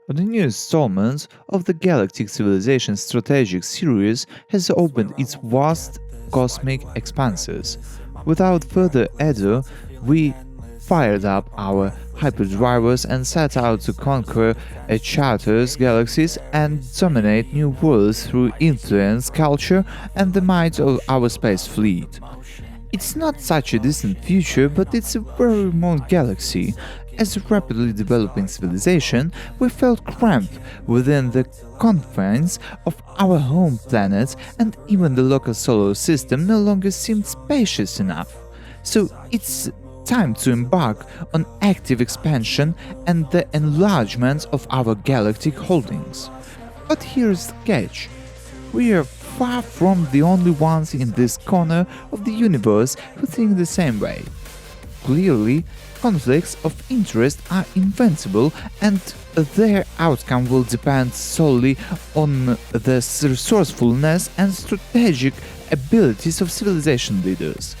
The new installment of the Galactic Civilizations strategic series has opened its vast cosmic expanses. Without further ado, we fired up our hyperdrivers and set out to conquer a charter's galaxies and dominate new worlds through influence, culture, and the might of our space fleet. It's not such a distant future, but it's a very remote galaxy. As a rapidly developing civilization, we felt cramped within the confines of our home planet, and even the local solar system no longer seemed spacious enough. So it's time to embark on active expansion and the enlargement of our galactic holdings. But here's the catch. We are far from the only ones in this corner of the universe who think the same way. Clearly, conflicts of interest are inevitable and their outcome will depend solely on the resourcefulness and strategic abilities of civilization leaders.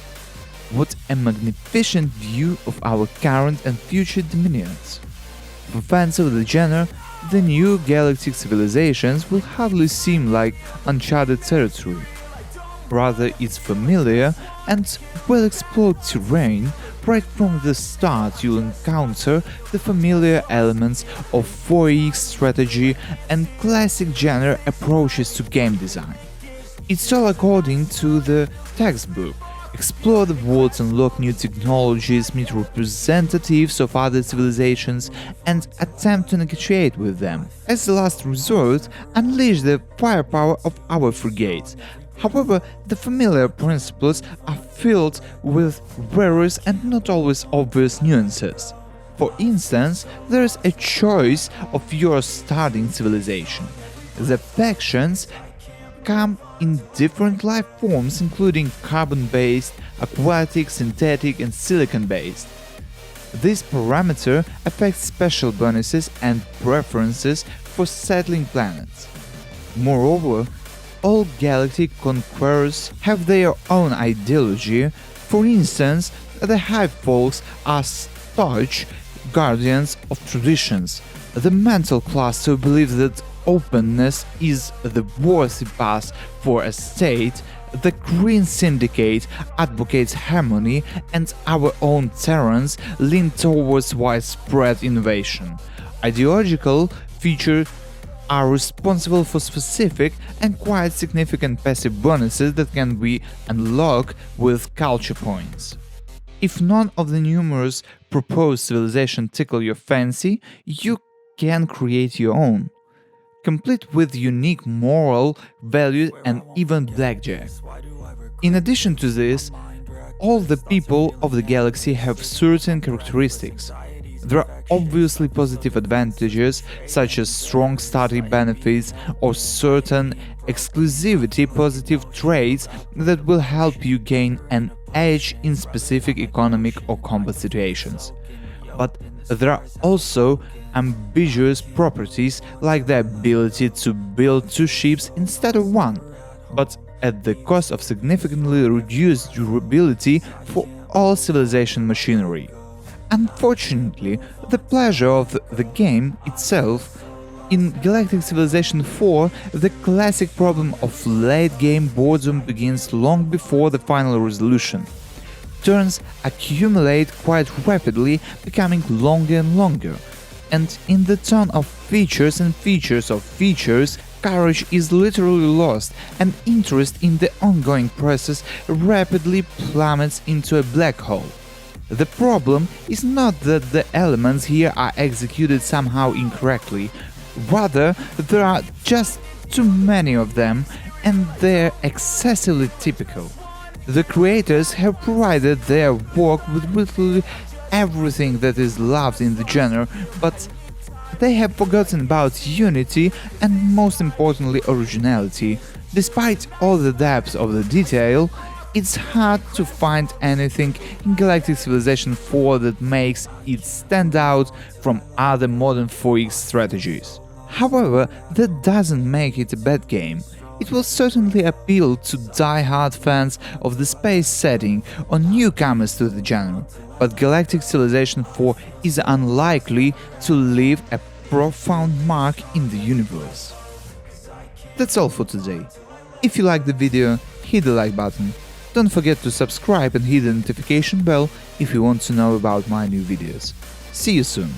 What a magnificent view of our current and future dominions! For fans of the genre, the new galactic civilizations will hardly seem like uncharted territory. Rather, it's familiar and well-explored terrain. Right from the start you'll encounter the familiar elements of 4X strategy and classic genre approaches to game design. It's all according to the textbook. Explore the worlds, unlock new technologies, meet representatives of other civilizations, and attempt to negotiate with them. As a last resort, unleash the firepower of our frigates. However, the familiar principles are filled with various and not always obvious nuances. For instance, there is a choice of your starting civilization. The factions come in different life forms, including carbon-based, aquatic, synthetic, and silicon-based. This parameter affects special bonuses and preferences for settling planets. Moreover, all galactic conquerors have their own ideology. For instance, the Hive Folks are staunch guardians of traditions. The mental cluster believes that openness is the worthy path for a state. The Green Syndicate advocates harmony, and our own Terrans lean towards widespread innovation. Ideological features are responsible for specific and quite significant passive bonuses that can be unlocked with culture points. If none of the numerous proposed civilizations tickle your fancy, you can create your own, complete with unique moral values and even blackjack. In addition to this, all the people of the galaxy have certain characteristics. There are obviously positive advantages such as strong starting benefits or certain exclusivity positive traits that will help you gain an edge in specific economic or combat situations. But there are also ambiguous properties like the ability to build two ships instead of one, but at the cost of significantly reduced durability for all civilization machinery. Unfortunately, the pleasure of the game itself, in Galactic Civilization IV, the classic problem of late-game boredom begins long before the final resolution. Turns accumulate quite rapidly, becoming longer and longer. And in the ton of features and features of features, courage is literally lost, and interest in the ongoing process rapidly plummets into a black hole. The problem is not that the elements here are executed somehow incorrectly, rather there are just too many of them and they're excessively typical. The creators have provided their work with literally everything that is loved in the genre, but they have forgotten about unity and most importantly originality. Despite all the depth of the detail, it's hard to find anything in Galactic Civilization IV that makes it stand out from other modern 4X strategies. However, that doesn't make it a bad game. It will certainly appeal to die-hard fans of the space setting or newcomers to the genre, but Galactic Civilization IV is unlikely to leave a profound mark in the universe. That's all for today. If you liked the video, hit the like button. Don't forget to subscribe and hit the notification bell if you want to know about my new videos. See you soon!